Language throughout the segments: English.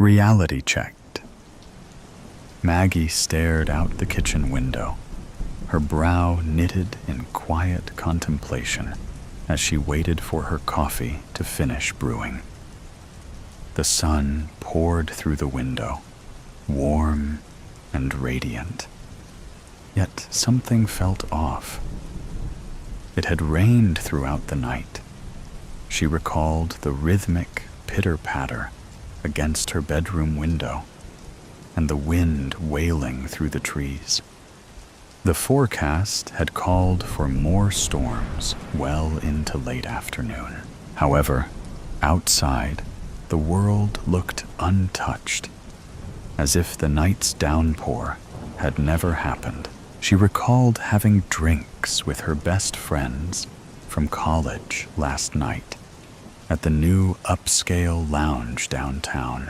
Reality checked. Maggie stared out the kitchen window, her brow knitted in quiet contemplation as she waited for her coffee to finish brewing. The sun poured through the window, warm and radiant. Yet something felt off. It had rained throughout the night. She recalled the rhythmic pitter-patter against her bedroom window and the wind wailing through the trees. The forecast had called for more storms well into late afternoon. However, outside, the world looked untouched, as if the night's downpour had never happened. She recalled having drinks with her best friends from college last night at the new upscale lounge downtown.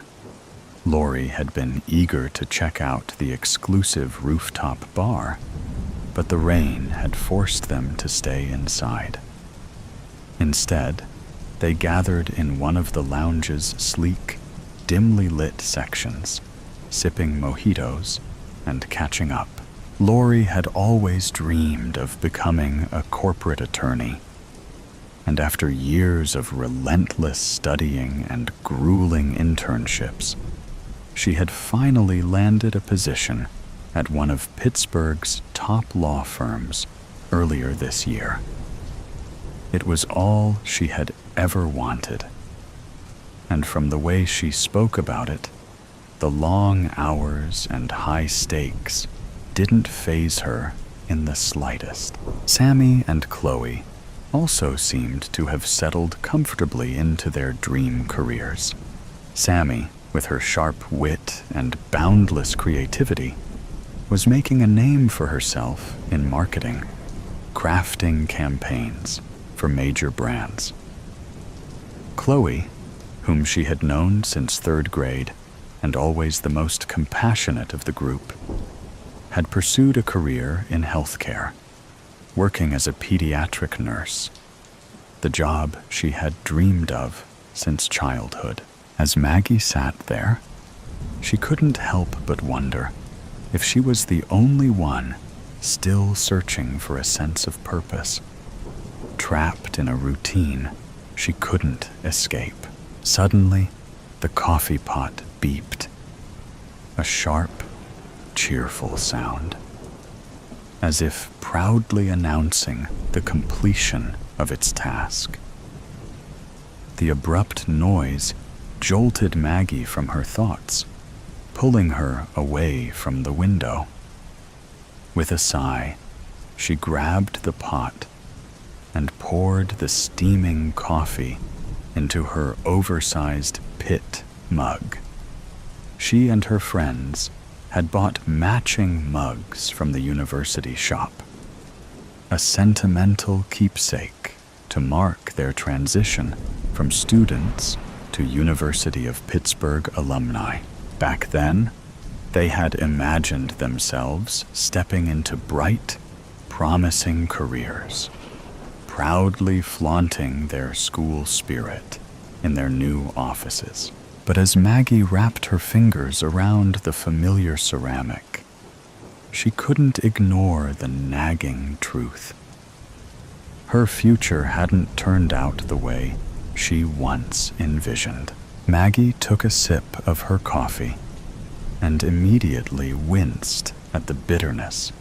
Lori had been eager to check out the exclusive rooftop bar, but the rain had forced them to stay inside. Instead, they gathered in one of the lounge's sleek, dimly lit sections, sipping mojitos and catching up. Lori had always dreamed of becoming a corporate attorney, and after years of relentless studying and grueling internships, she had finally landed a position at one of Pittsburgh's top law firms earlier this year. It was all she had ever wanted, and from the way she spoke about it, the long hours and high stakes didn't faze her in the slightest. Sammy and Chloe also seemed to have settled comfortably into their dream careers. Sammy, with her sharp wit and boundless creativity, was making a name for herself in marketing, crafting campaigns for major brands. Chloe, whom she had known since 3rd grade and always the most compassionate of the group, had pursued a career in healthcare, working as a pediatric nurse, the job she had dreamed of since childhood. As Maggie sat there, she couldn't help but wonder if she was the only one still searching for a sense of purpose, trapped in a routine she couldn't escape. Suddenly, the coffee pot beeped, a sharp, cheerful sound, as if proudly announcing the completion of its task. The abrupt noise jolted Maggie from her thoughts, pulling her away from the window. With a sigh, she grabbed the pot and poured the steaming coffee into her oversized pit mug. She and her friends had bought matching mugs from the university shop, a sentimental keepsake to mark their transition from students to University of Pittsburgh alumni. Back then, they had imagined themselves stepping into bright, promising careers, proudly flaunting their school spirit in their new offices. But as Maggie wrapped her fingers around the familiar ceramic, she couldn't ignore the nagging truth. Her future hadn't turned out the way she once envisioned. Maggie took a sip of her coffee and immediately winced at the bitterness,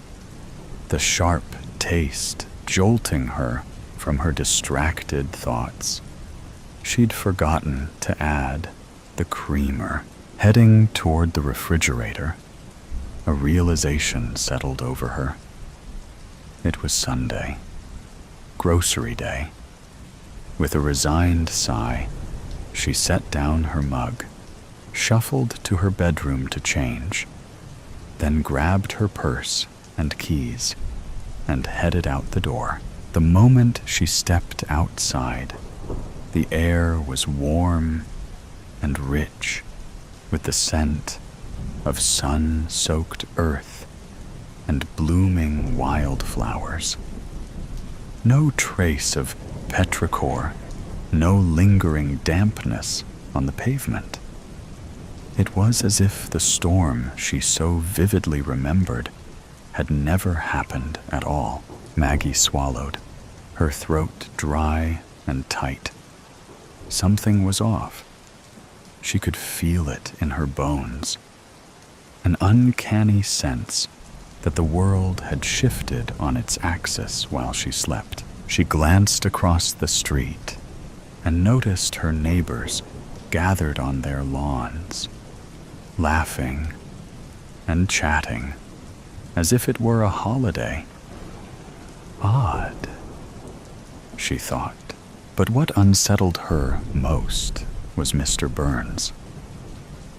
the sharp taste jolting her from her distracted thoughts. She'd forgotten to add the creamer. Heading toward the refrigerator, a realization settled over her. It was Sunday, grocery day. With a resigned sigh, she set down her mug, shuffled to her bedroom to change, then grabbed her purse and keys and headed out the door. The moment she stepped outside, the air was warm and rich with the scent of sun-soaked earth and blooming wildflowers. No trace of petrichor, no lingering dampness on the pavement. It was as if the storm she so vividly remembered had never happened at all. Maggie swallowed, her throat dry and tight. Something was off. She could feel it in her bones. An uncanny sense that the world had shifted on its axis while she slept. She glanced across the street and noticed her neighbors gathered on their lawns, laughing and chatting as if it were a holiday. Odd, she thought. But what unsettled her most was Mr. Burns.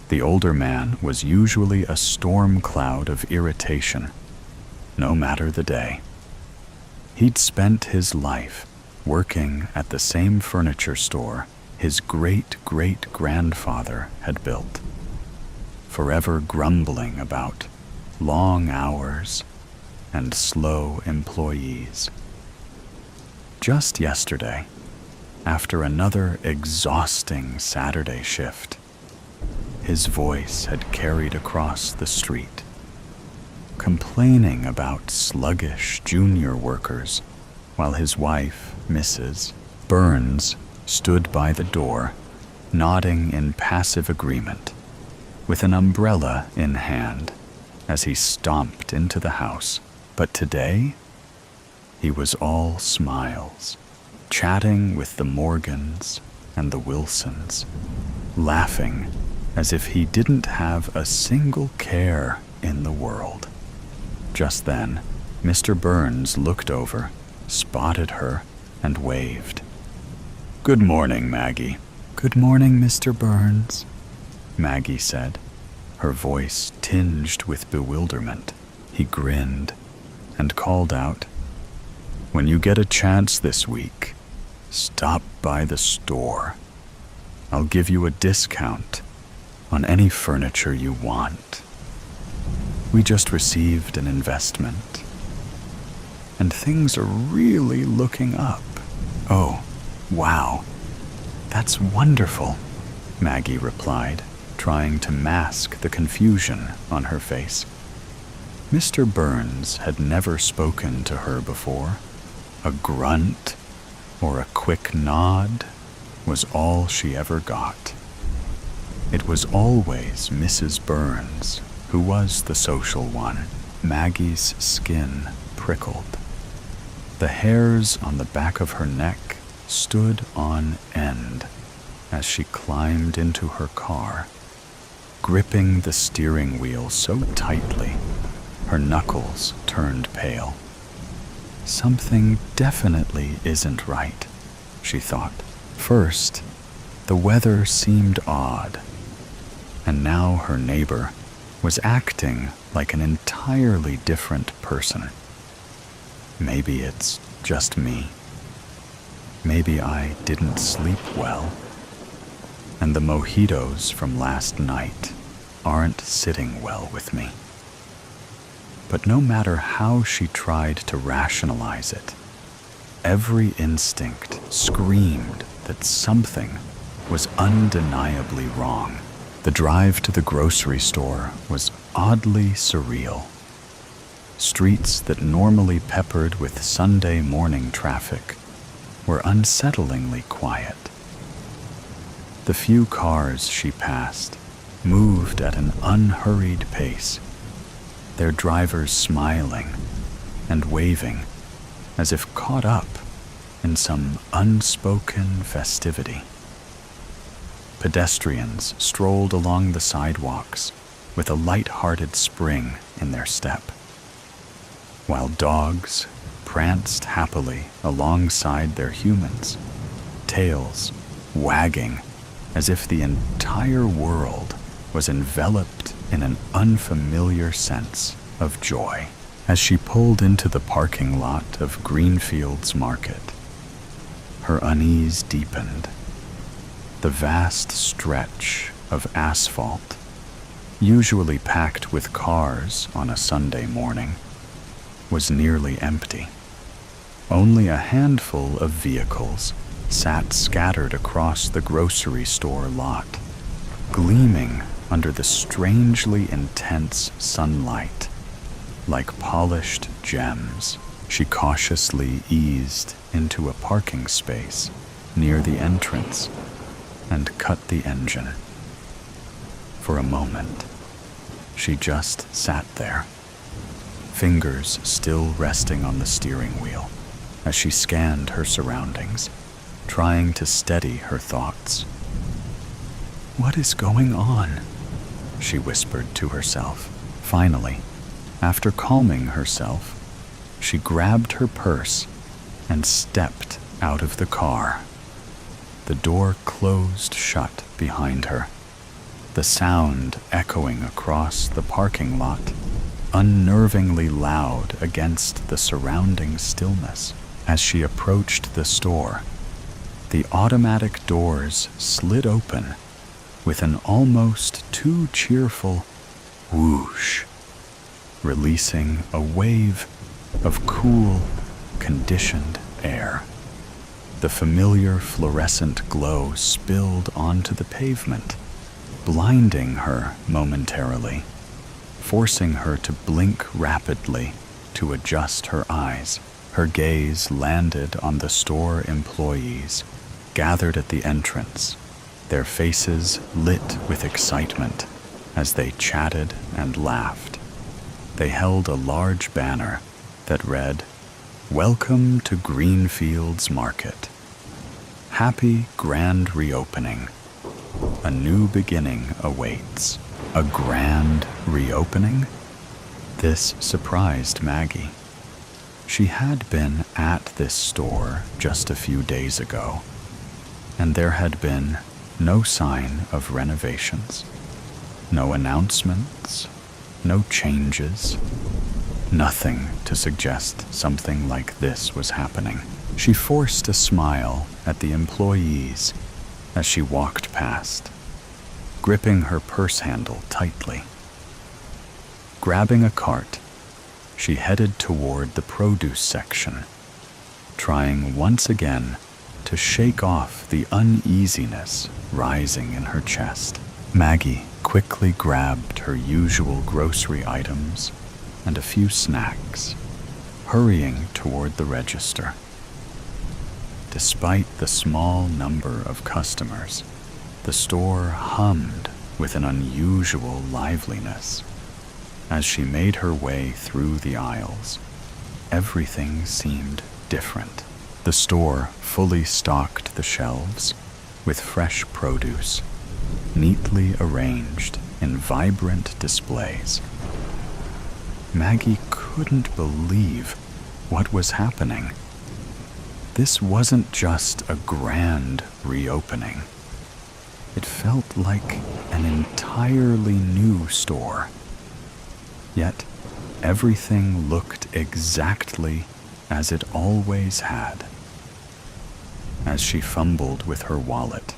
The older man was usually a storm cloud of irritation, no matter the day. He'd spent his life working at the same furniture store his great-great-grandfather had built, forever grumbling about long hours and slow employees. Just yesterday, after another exhausting Saturday shift, his voice had carried across the street, complaining about sluggish junior workers, while his wife, Mrs. Burns, stood by the door, nodding in passive agreement, with an umbrella in hand, as he stomped into the house. But today, he was all smiles, chatting with the Morgans and the Wilsons, laughing as if he didn't have a single care in the world. Just then, Mr. Burns looked over, spotted her, and waved. "Good morning, Maggie." "Good morning, Mr. Burns," Maggie said, her voice tinged with bewilderment. He grinned and called out, "When you get a chance this week, stop by the store. I'll give you a discount on any furniture you want. We just received an investment, and things are really looking up." "Oh, wow, that's wonderful," Maggie replied, trying to mask the confusion on her face. Mr. Burns had never spoken to her before. A grunt or a quick nod was all she ever got. It was always Mrs. Burns who was the social one. Maggie's skin prickled. The hairs on the back of her neck stood on end as she climbed into her car, gripping the steering wheel so tightly her knuckles turned pale. Something definitely isn't right, she thought. First, the weather seemed odd, and now her neighbor was acting like an entirely different person. Maybe it's just me. Maybe I didn't sleep well, and the mojitos from last night aren't sitting well with me. But no matter how she tried to rationalize it, every instinct screamed that something was undeniably wrong. The drive to the grocery store was oddly surreal. Streets that normally peppered with Sunday morning traffic were unsettlingly quiet. The few cars she passed moved at an unhurried pace, their drivers smiling and waving as if caught up in some unspoken festivity. Pedestrians strolled along the sidewalks with a light-hearted spring in their step, while dogs pranced happily alongside their humans, tails wagging as if the entire world was enveloped in an unfamiliar sense of joy. As she pulled into the parking lot of Greenfield's Market, her unease deepened. The vast stretch of asphalt, usually packed with cars on a Sunday morning, was nearly empty. Only a handful of vehicles sat scattered across the grocery store lot, gleaming under the strangely intense sunlight. Like polished gems, she cautiously eased into a parking space near the entrance and cut the engine. For a moment, she just sat there, fingers still resting on the steering wheel as she scanned her surroundings, trying to steady her thoughts. "What is going on?" she whispered to herself. Finally, after calming herself, she grabbed her purse and stepped out of the car. The door closed shut behind her, the sound echoing across the parking lot, unnervingly loud against the surrounding stillness. As she approached the store, the automatic doors slid open with an almost too cheerful whoosh, releasing a wave of cool, conditioned air. The familiar fluorescent glow spilled onto the pavement, blinding her momentarily, forcing her to blink rapidly to adjust her eyes. Her gaze landed on the store employees gathered at the entrance, their faces lit with excitement as they chatted and laughed. They held a large banner that read, "Welcome to Greenfields Market. Happy grand reopening. A new beginning awaits." A grand reopening? This surprised Maggie. She had been at this store just a few days ago, and there had been no sign of renovations, no announcements, no changes, nothing to suggest something like this was happening. She forced a smile at the employees as she walked past, gripping her purse handle tightly. Grabbing a cart, she headed toward the produce section, trying once again to shake off the uneasiness rising in her chest. Maggie quickly grabbed her usual grocery items and a few snacks, hurrying toward the register. Despite the small number of customers, the store hummed with an unusual liveliness. As she made her way through the aisles, everything seemed different. The store fully stocked the shelves with fresh produce, neatly arranged in vibrant displays. Maggie couldn't believe what was happening. This wasn't just a grand reopening. It felt like an entirely new store. Yet, everything looked exactly as it always had. As she fumbled with her wallet,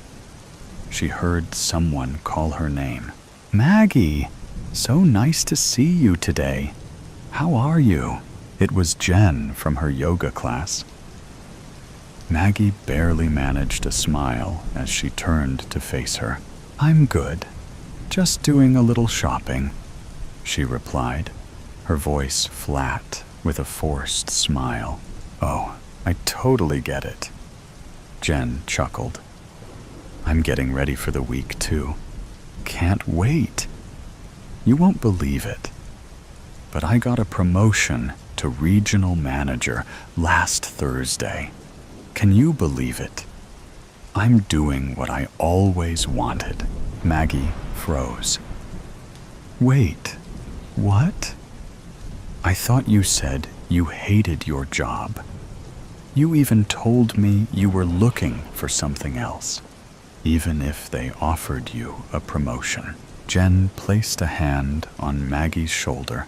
she heard someone call her name. "Maggie, so nice to see you today. How are you?" It was Jen from her yoga class. Maggie barely managed a smile as she turned to face her. "I'm good. Just doing a little shopping," she replied, her voice flat with a forced smile. "Oh, I totally get it," Jen chuckled. "I'm getting ready for the week too. Can't wait. You won't believe it, but I got a promotion to regional manager last Thursday. Can you believe it? I'm doing what I always wanted." Maggie froze. "Wait, what? I thought you said you hated your job. You even told me you were looking for something else, even if they offered you a promotion." Jen placed a hand on Maggie's shoulder,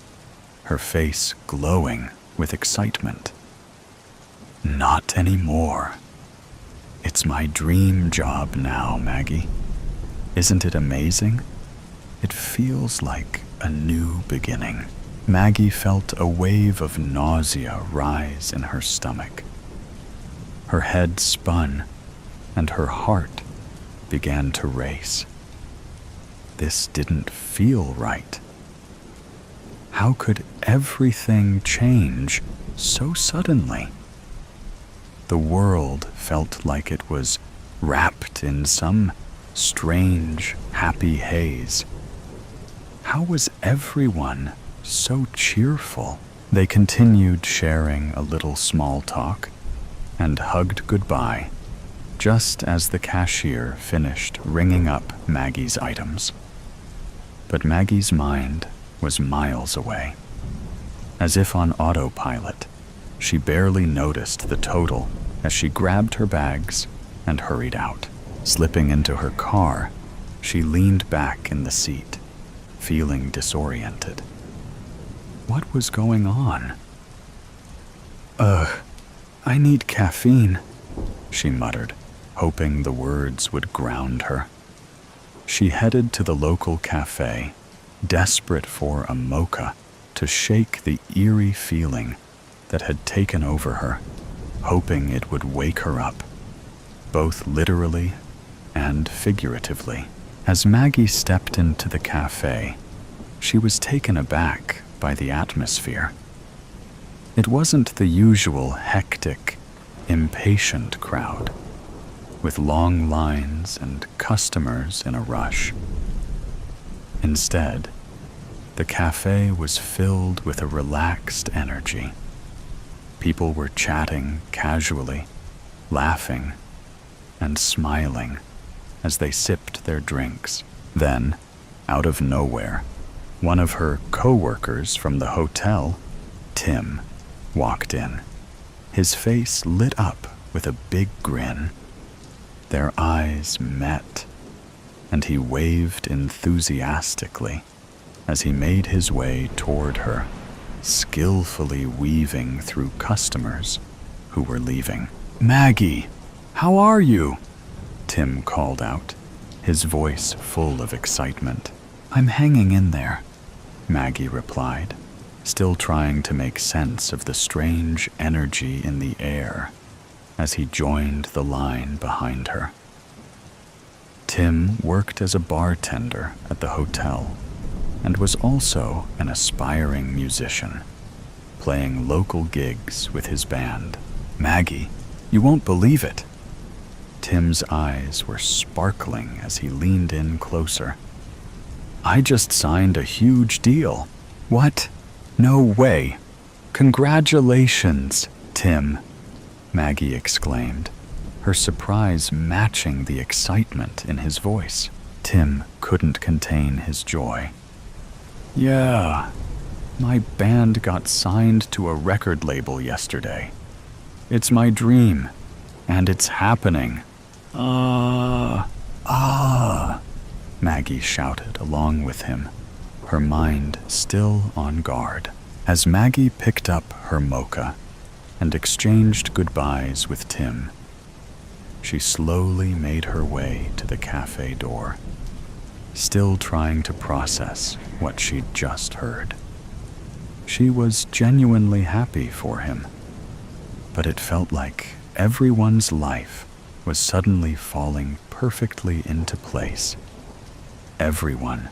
her face glowing with excitement. "Not anymore. It's my dream job now, Maggie. Isn't it amazing? It feels like a new beginning." Maggie felt a wave of nausea rise in her stomach. Her head spun, and her heart began to race. this didn't feel right. How could everything change so suddenly? The world felt like it was wrapped in some strange, happy haze. How was everyone so cheerful? They continued sharing a little small talk and hugged goodbye just as the cashier finished ringing up Maggie's items. But Maggie's mind was miles away. As if on autopilot, she barely noticed the total as she grabbed her bags and hurried out. Slipping into her car, she leaned back in the seat, feeling disoriented. What was going on? I need caffeine, she muttered, hoping the words would ground her. She headed to the local cafe, desperate for a mocha to shake the eerie feeling that had taken over her, hoping it would wake her up, both literally and figuratively. As Maggie stepped into the cafe, she was taken aback by the atmosphere. It wasn't the usual hectic, impatient crowd, with long lines and customers in a rush. Instead, the cafe was filled with a relaxed energy. People were chatting casually, laughing, and smiling as they sipped their drinks. Then, out of nowhere, one of her co-workers from the hotel, Tim, walked in. His face lit up with a big grin. Their eyes met, and he waved enthusiastically as he made his way toward her, skillfully weaving through customers who were leaving. "Maggie, how are you?" Tim called out, his voice full of excitement. "I'm hanging in there," Maggie replied, still trying to make sense of the strange energy in the air as he joined the line behind her. Tim worked as a bartender at the hotel and was also an aspiring musician, playing local gigs with his band. "Maggie, you won't believe it." Tim's eyes were sparkling as he leaned in closer. "I just signed a huge deal." "What? No way. Congratulations, Tim," Maggie exclaimed, her surprise matching the excitement in his voice. Tim couldn't contain his joy. "Yeah, my band got signed to a record label yesterday. It's my dream, and it's happening." Maggie shouted along with him, her mind still on guard. As Maggie picked up her mocha and exchanged goodbyes with Tim, she slowly made her way to the cafe door, still trying to process what she'd just heard. She was genuinely happy for him, but it felt like everyone's life was suddenly falling perfectly into place. Everyone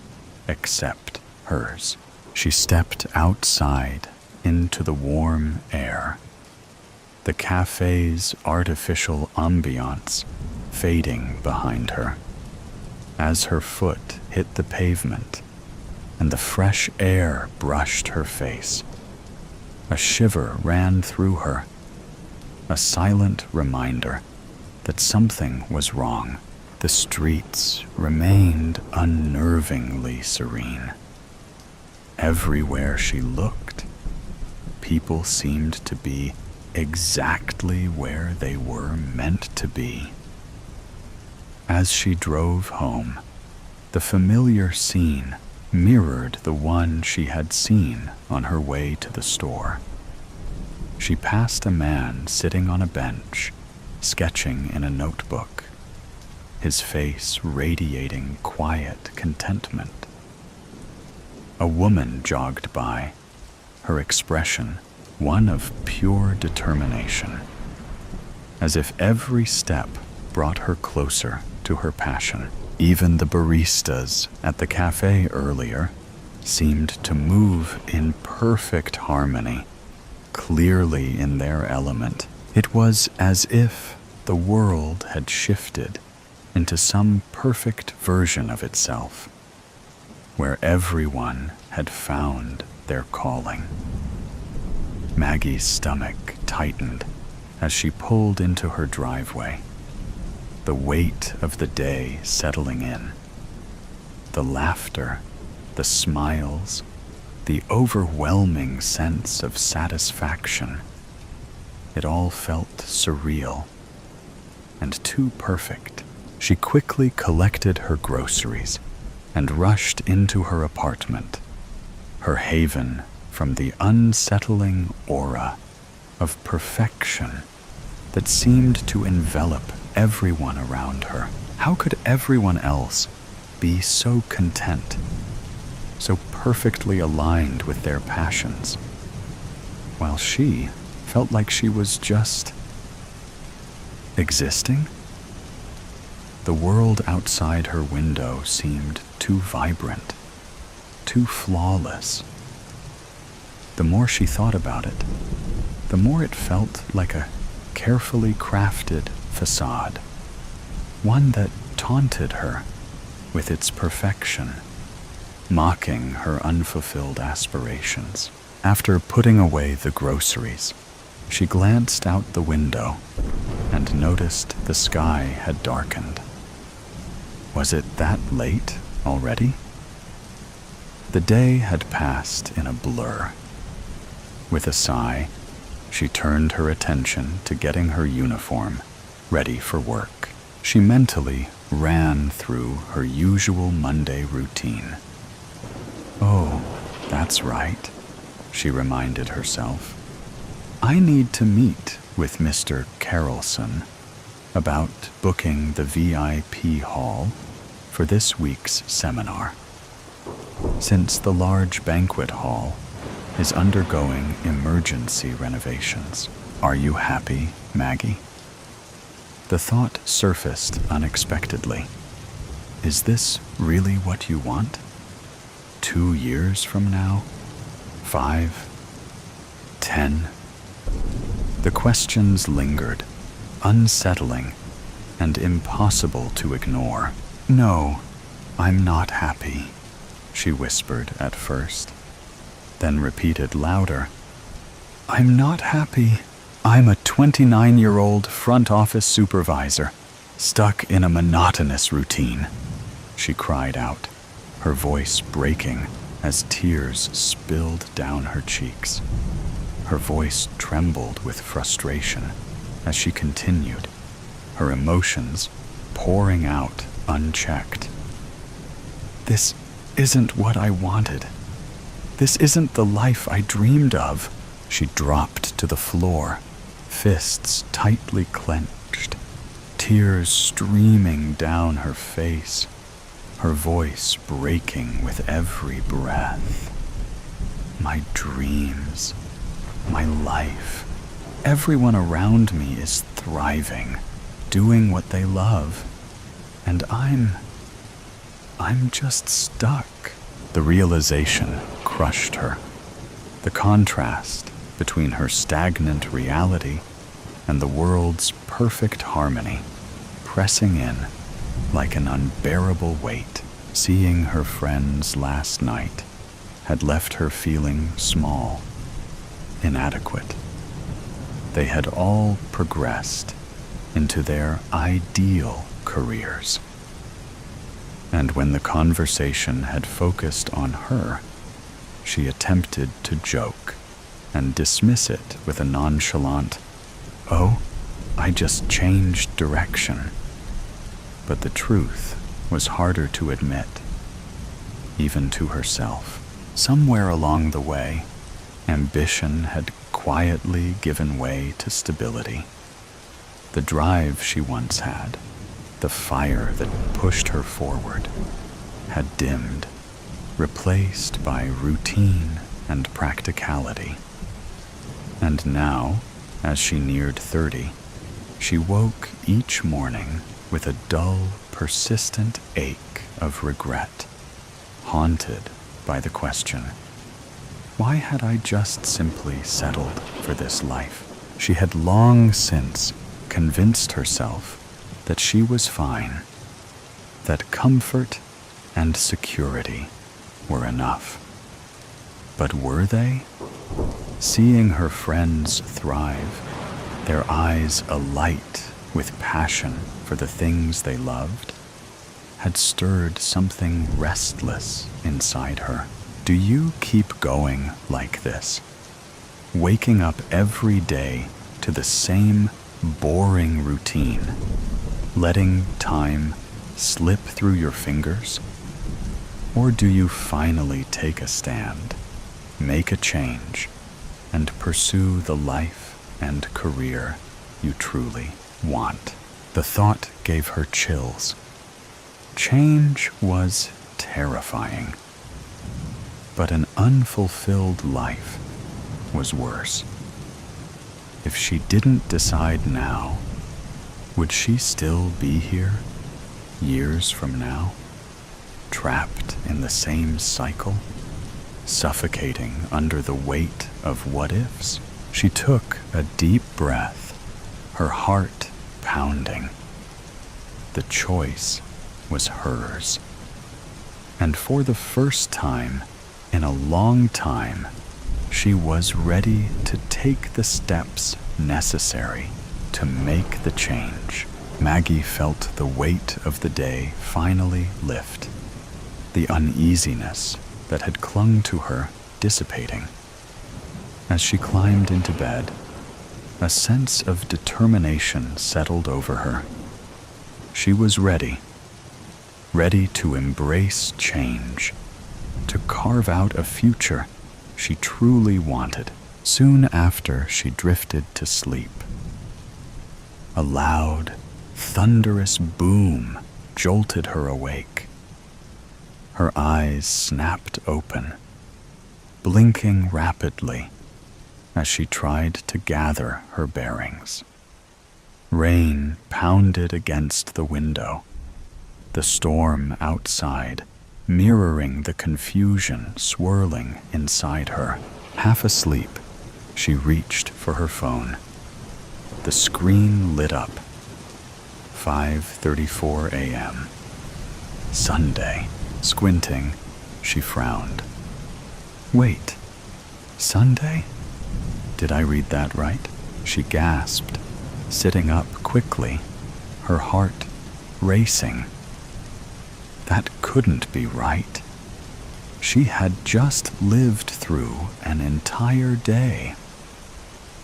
except hers. She stepped outside into the warm air, the cafe's artificial ambiance fading behind her. As her foot hit the pavement and the fresh air brushed her face, a shiver ran through her, a silent reminder that something was wrong. The streets remained unnervingly serene. Everywhere she looked, people seemed to be exactly where they were meant to be. As she drove home, the familiar scene mirrored the one she had seen on her way to the store. She passed a man sitting on a bench, sketching in a notebook, his face radiating quiet contentment. A woman jogged by, her expression one of pure determination, as if every step brought her closer to her passion. Even the baristas at the cafe earlier seemed to move in perfect harmony, clearly in their element. It was as if the world had shifted into some perfect version of itself, where everyone had found their calling. Maggie's stomach tightened as she pulled into her driveway, the weight of the day settling in. The laughter, the smiles, the overwhelming sense of satisfaction. It all felt surreal and too perfect. She quickly collected her groceries and rushed into her apartment, her haven from the unsettling aura of perfection that seemed to envelop everyone around her. How could everyone else be so content, so perfectly aligned with their passions, while she felt like she was just existing? The world outside her window seemed too vibrant, too flawless. The more she thought about it, the more it felt like a carefully crafted facade, one that taunted her with its perfection, mocking her unfulfilled aspirations. After putting away the groceries, she glanced out the window and noticed the sky had darkened. Was it that late already? The day had passed in a blur. With a sigh, she turned her attention to getting her uniform ready for work. She mentally ran through her usual Monday routine. Oh, that's right, she reminded herself. I need to meet with Mr. Carrollson about booking the VIP hall for this week's seminar. Since the large banquet hall is undergoing emergency renovations. Are you happy, Maggie? The thought surfaced unexpectedly. Is this really what you want? 2 years from now? 5? 10? The questions lingered, unsettling and impossible to ignore. No, I'm not happy, she whispered at first, then repeated louder. I'm not happy. I'm a 29-year-old front office supervisor, stuck in a monotonous routine, she cried out, her voice breaking as tears spilled down her cheeks. Her voice trembled with frustration as she continued, her emotions pouring out unchecked. This isn't what I wanted. This isn't the life I dreamed of. She dropped to the floor, fists tightly clenched, tears streaming down her face, her voice breaking with every breath. My dreams, my life, everyone around me is thriving, doing what they love, and I'm just stuck. The realization crushed her. The contrast between her stagnant reality and the world's perfect harmony pressing in like an unbearable weight. Seeing her friends last night had left her feeling small, inadequate. They had all progressed into their ideal careers. And when the conversation had focused on her, she attempted to joke and dismiss it with a nonchalant, "Oh, I just changed direction." But the truth was harder to admit, even to herself. Somewhere along the way, ambition had quietly given way to stability. The drive she once had, the fire that pushed her forward, had dimmed, replaced by routine and practicality. And now, as she neared 30, she woke each morning with a dull, persistent ache of regret, haunted by the question, why had I just simply settled for this life? She had long since convinced herself that she was fine, that comfort and security were enough. But were they? Seeing her friends thrive, their eyes alight with passion for the things they loved, had stirred something restless inside her. Do you keep going like this? Waking up every day to the same boring routine, letting time slip through your fingers? Or do you finally take a stand, make a change, and pursue the life and career you truly want? The thought gave her chills. Change was terrifying, but an unfulfilled life was worse. If she didn't decide now, would she still be here years from now, trapped in the same cycle, suffocating under the weight of what-ifs? She took a deep breath, her heart pounding. The choice was hers. And for the first time in a long time, she was ready to take the steps necessary to make the change. Maggie felt the weight of the day finally lift, the uneasiness that had clung to her dissipating. As she climbed into bed, a sense of determination settled over her. She was ready to embrace change, to carve out a future she truly wanted. Soon after she drifted to sleep, a loud, thunderous boom jolted her awake. Her eyes snapped open, blinking rapidly as she tried to gather her bearings. Rain pounded against the window, the storm outside mirroring the confusion swirling inside her. Half asleep, she reached for her phone. The screen lit up. 5:34 a.m. Sunday. Squinting, she frowned. Wait, Sunday? Did I read that right? She gasped, sitting up quickly, her heart racing. That couldn't be right. She had just lived through an entire day.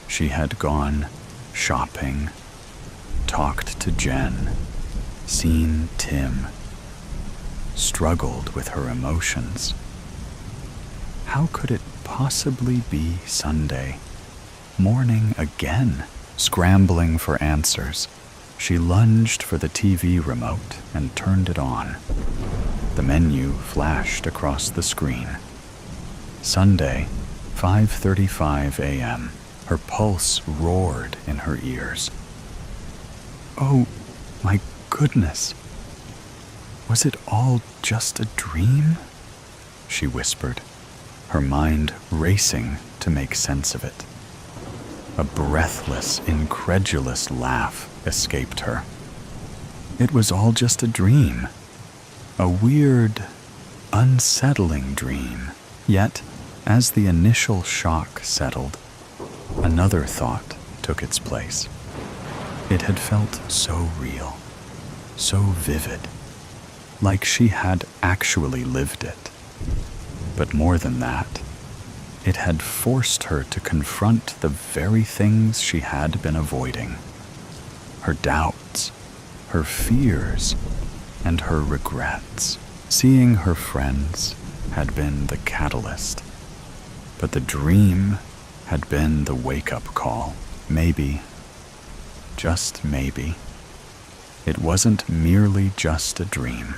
She had gone shopping, talked to Jen, seen Tim, struggled with her emotions. How could it possibly be Sunday morning again? Scrambling for answers, she lunged for the TV remote and turned it on. The menu flashed across the screen. Sunday, 5:35 a.m. Her pulse roared in her ears. Oh, my goodness. Was it all just a dream? She whispered, her mind racing to make sense of it. A breathless, incredulous laugh escaped her. It was all just a dream. A weird, unsettling dream. Yet, as the initial shock settled, another thought took its place. It had felt so real, so vivid, like she had actually lived it. But more than that, it had forced her to confront the very things she had been avoiding. Her doubts, her fears, and her regrets. Seeing her friends had been the catalyst, but the dream had been the wake-up call. Maybe, just maybe, it wasn't merely just a dream.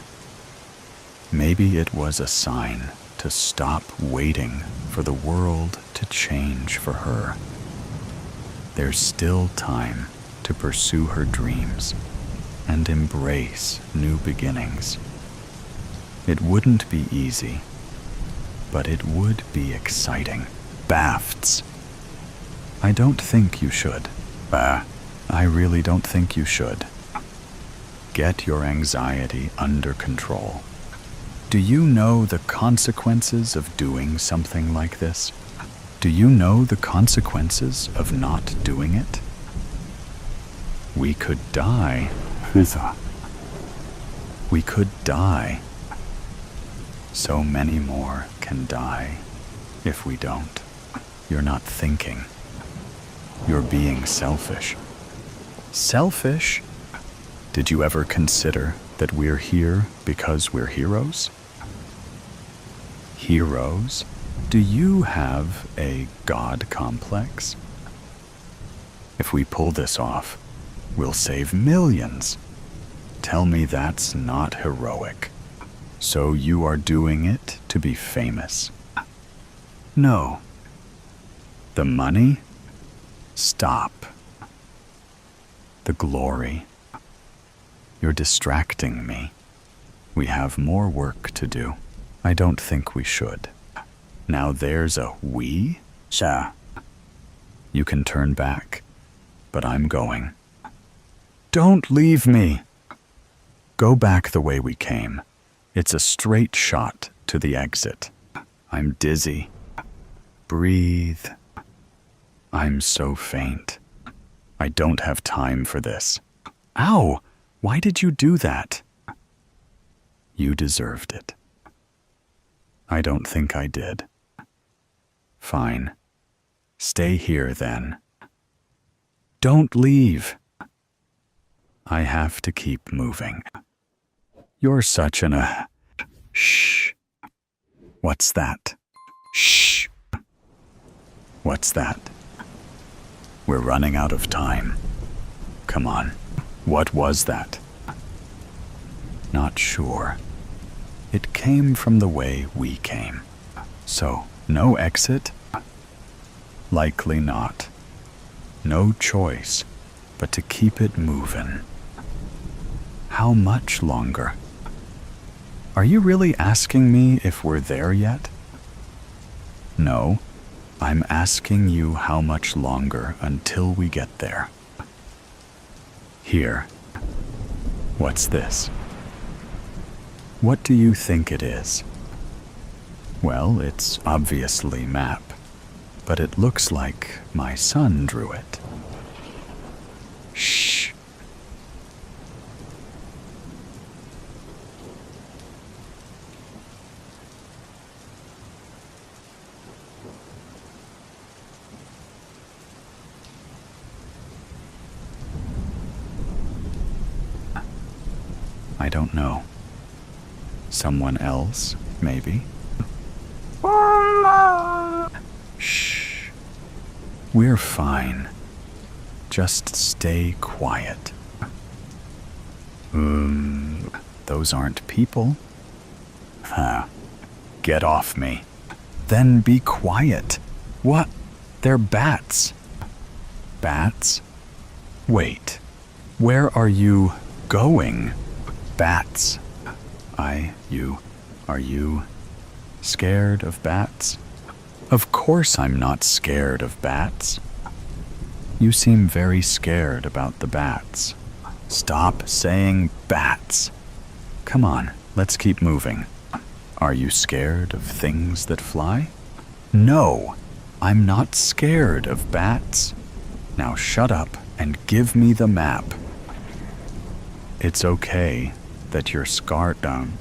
Maybe it was a sign to stop waiting for the world to change for her. There's still time to pursue her dreams, and embrace new beginnings. It wouldn't be easy, but it would be exciting. BAFTs. I don't think you should. I really don't think you should. Get your anxiety under control. Do you know the consequences of doing something like this? Do you know the consequences of not doing it? We could die. We could die. So many more can die if we don't. You're not thinking. You're being selfish. Selfish? Did you ever consider that we're here because we're heroes? Heroes? Do you have a God complex? If we pull this off, we'll save millions. Tell me that's not heroic. So you are doing it to be famous? No. The money? Stop. The glory. You're distracting me. We have more work to do. I don't think we should. Now there's a we? Sure. You can turn back, but I'm going. Don't leave me. Go back the way we came. It's a straight shot to the exit. I'm dizzy. Breathe. I'm so faint. I don't have time for this. Ow! Why did you do that? You deserved it. I don't think I did. Fine. Stay here then. Don't leave. I have to keep moving. You're such an Shh. What's that? Shh. What's that? We're running out of time. Come on. What was that? Not sure. It came from the way we came. So, no exit? Likely not. No choice but to keep it moving. How much longer? Are you really asking me if we're there yet? No, I'm asking you how much longer until we get there. Here. What's this? What do you think it is? Well, it's obviously map, but it looks like my son drew it. Shh. I don't know. Someone else, maybe? Shh. We're fine. Just stay quiet. Those aren't people. Get off me. Then be quiet. What? They're bats. Bats? Wait. Where are you going? Bats. Are you scared of bats? Of course I'm not scared of bats. You seem very scared about the bats. Stop saying bats. Come on, let's keep moving. Are you scared of things that fly? No, I'm not scared of bats. Now shut up and give me the map. It's okay that you're scarred down.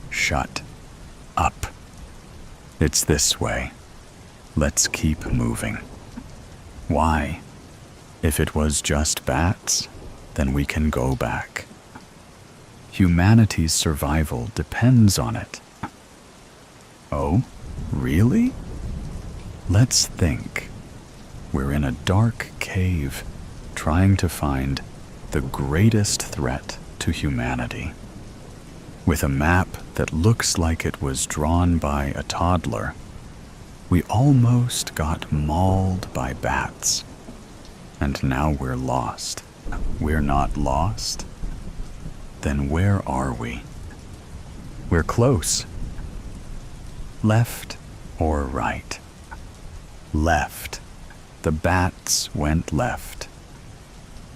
Shut up. It's this way. Let's keep moving. Why? If it was just bats, then we can go back. Humanity's survival depends on it. Oh, really? Let's think. We're in a dark cave, trying to find the greatest threat to humanity. With a map that looks like it was drawn by a toddler, we almost got mauled by bats, and now we're lost. We're not lost? Then where are we? We're close. Left or right? Left. The bats went left.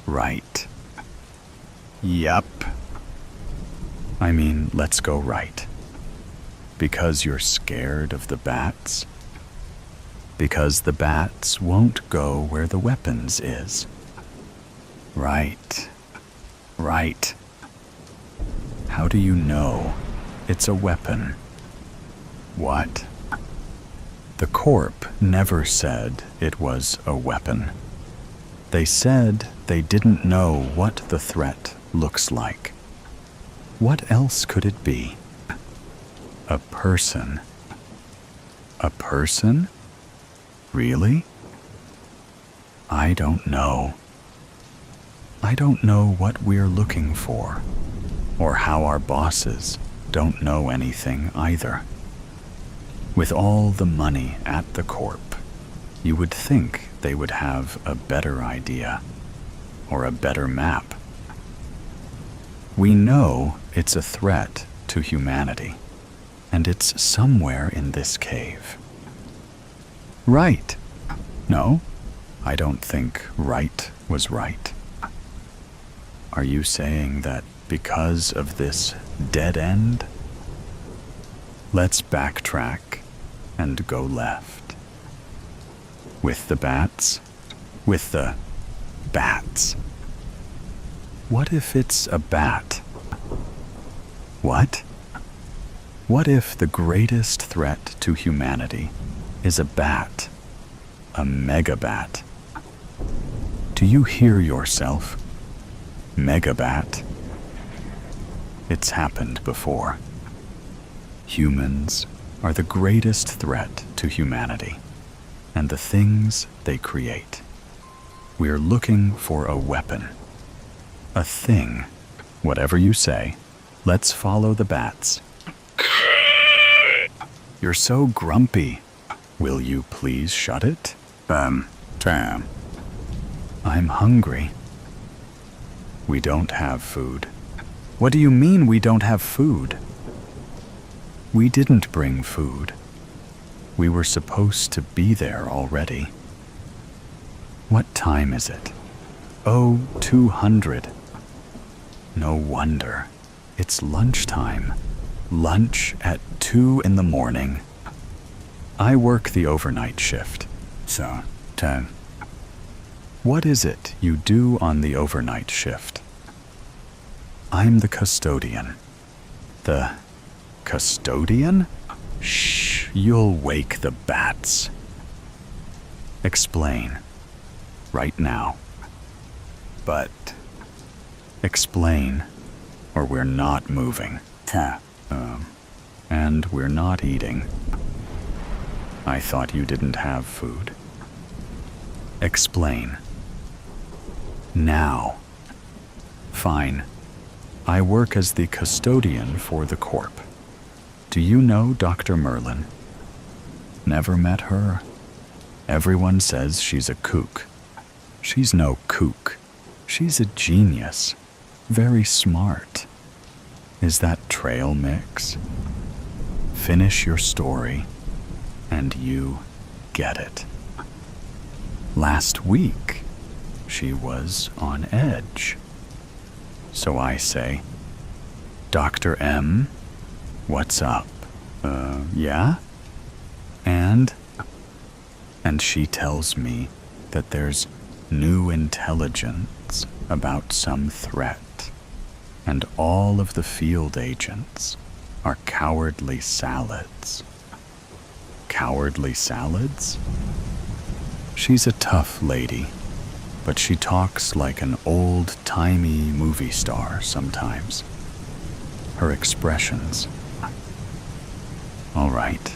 Right. Yup. I mean, let's go right. Because you're scared of the bats? Because the bats won't go where the weapons is. Right. Right. How do you know it's a weapon? What? The corp never said it was a weapon. They said they didn't know what the threat looks like. What else could it be? A person. A person? Really? I don't know. I don't know what we're looking for, or how our bosses don't know anything either. With all the money at the corp, you would think they would have a better idea, or a better map. We know it's a threat to humanity, and it's somewhere in this cave. Right. No, I don't think right was right. Are you saying that because of this dead end? Let's backtrack and go left. With the bats? With the bats. What if it's a bat? What? What if the greatest threat to humanity is a bat? A megabat? Do you hear yourself? Megabat? It's happened before. Humans are the greatest threat to humanity and the things they create. We're looking for a weapon. A thing. Whatever you say, let's follow the bats. You're so grumpy. Will you please shut it? Tam. I'm hungry. We don't have food. What do you mean we don't have food? We didn't bring food. We were supposed to be there already. What time is it? Oh, 200. No wonder. It's lunchtime. Lunch at 2 in the morning. I work the overnight shift. So, 10. What is it you do on the overnight shift? I'm the custodian. The custodian? Shh, you'll wake the bats. Explain. Right now. But explain, or we're not moving. And we're not eating. I thought you didn't have food. Explain. Now. Fine. I work as the custodian for the corp. Do you know Dr. Merlin? Never met her. Everyone says she's a kook. She's no kook. She's a genius. Very smart. Is that trail mix? Finish your story, and you get it. Last week, she was on edge. So I say, Dr. M, what's up? Yeah? And she tells me that there's new intelligence about some threat, and all of the field agents are cowardly salads. Cowardly salads? She's a tough lady, but she talks like an old-timey movie star sometimes. Her expressions. All right.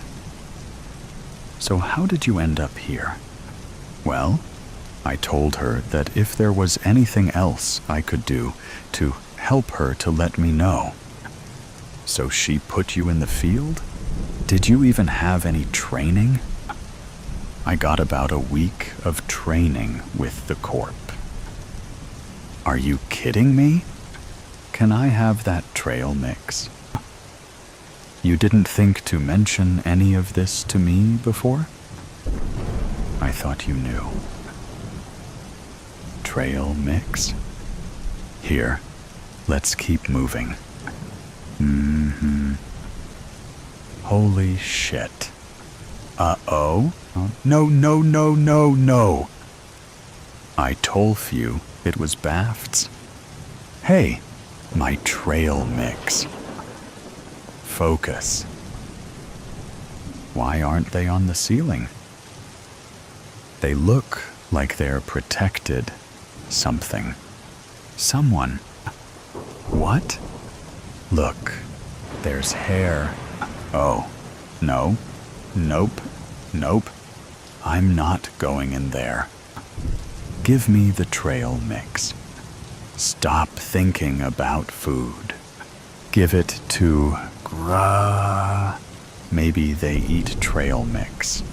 So how did you end up here? Well, I told her that if there was anything else I could do to help her to let me know. So she put you in the field? Did you even have any training? I got about a week of training with the corp. Are you kidding me? Can I have that trail mix? You didn't think to mention any of this to me before? I thought you knew. Trail mix? Here, let's keep moving. Holy shit. Uh-oh? No, no, no, no, no. I told you it was Bafts. Hey, my trail mix. Focus. Why aren't they on the ceiling? They look like they're protected something. Someone. What? Look, there's hair. Oh, no. Nope. Nope. I'm not going in there. Give me the trail mix. Stop thinking about food. Give it to Gra. Maybe they eat trail mix.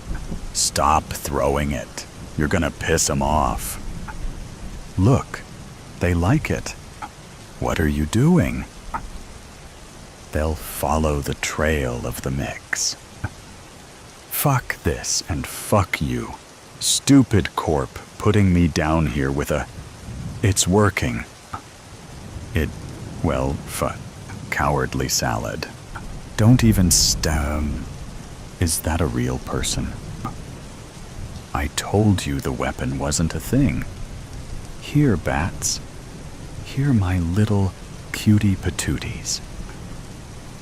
Stop throwing it. You're gonna piss them off. Look, they like it. What are you doing? They'll follow the trail of the mix. Fuck this and fuck you. Stupid corp putting me down here with a... It's working. Cowardly salad. Don't even Is that a real person? I told you the weapon wasn't a thing. Here, bats. Here, my little cutie patooties.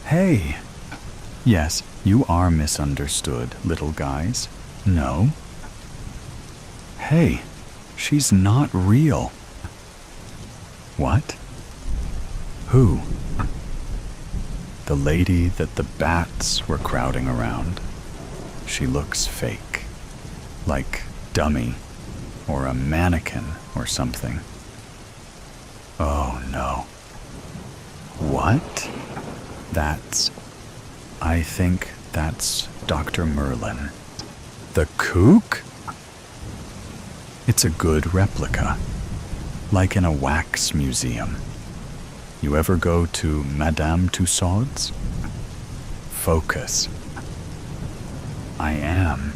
Hey! Yes, you are misunderstood, little guys. No? Hey, she's not real. What? Who? The lady that the bats were crowding around. She looks fake. Like dummy, or a mannequin or something. Oh no. What? I think that's Dr. Merlin. The kook? It's a good replica, like in a wax museum. You ever go to Madame Tussauds? Focus. I am.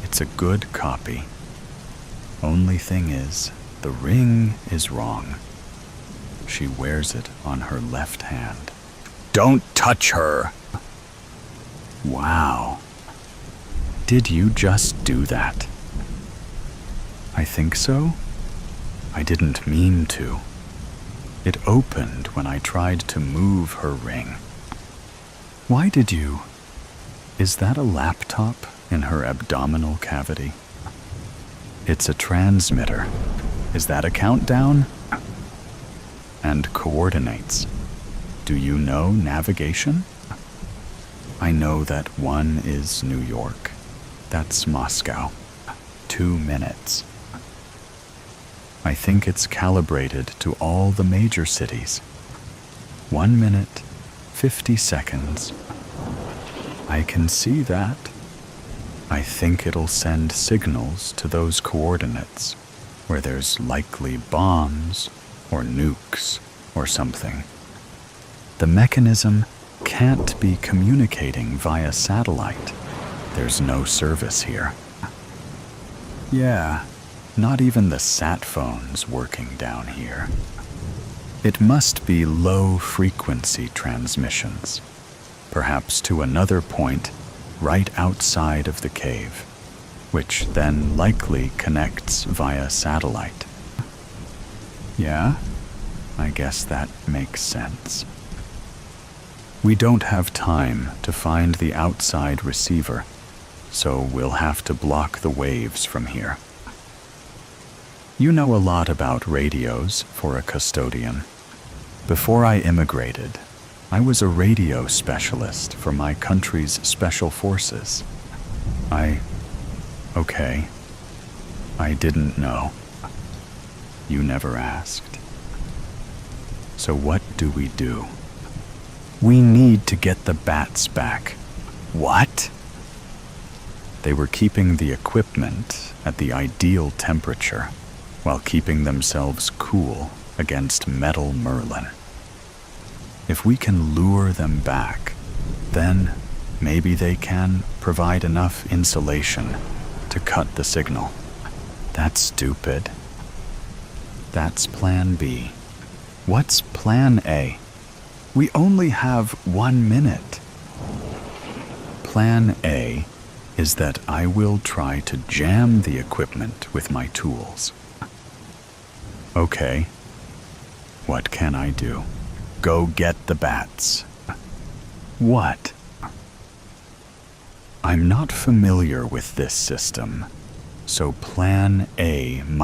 It's a good copy. Only thing is, the ring is wrong. She wears it on her left hand. Don't touch her! Wow. Did you just do that? I think so. I didn't mean to. It opened when I tried to move her ring. Why did you? Is that a laptop in her abdominal cavity? It's a transmitter. Is that a countdown? And coordinates. Do you know navigation? I know that 1 is New York. That's Moscow. 2 minutes. I think it's calibrated to all the major cities. 1 minute, 50 seconds. I can see that. I think it'll send signals to those coordinates where there's likely bombs or nukes or something. The mechanism can't be communicating via satellite. There's no service here. Yeah. Not even the sat phone's working down here. It must be low-frequency transmissions, perhaps to another point right outside of the cave, which then likely connects via satellite. Yeah, I guess that makes sense. We don't have time to find the outside receiver, so we'll have to block the waves from here. You know a lot about radios for a custodian. Before I immigrated, I was a radio specialist for my country's special forces. Okay. I didn't know. You never asked. So what do? We need to get the bats back. What? They were keeping the equipment at the ideal temperature. while keeping themselves cool against metal Merlin. If we can lure them back, then maybe they can provide enough insulation to cut the signal. That's stupid. That's plan B. What's plan A? We only have 1 minute. Plan A is that I will try to jam the equipment with my tools. Okay. What can I do? Go get the bats. What? I'm not familiar with this system, so plan A might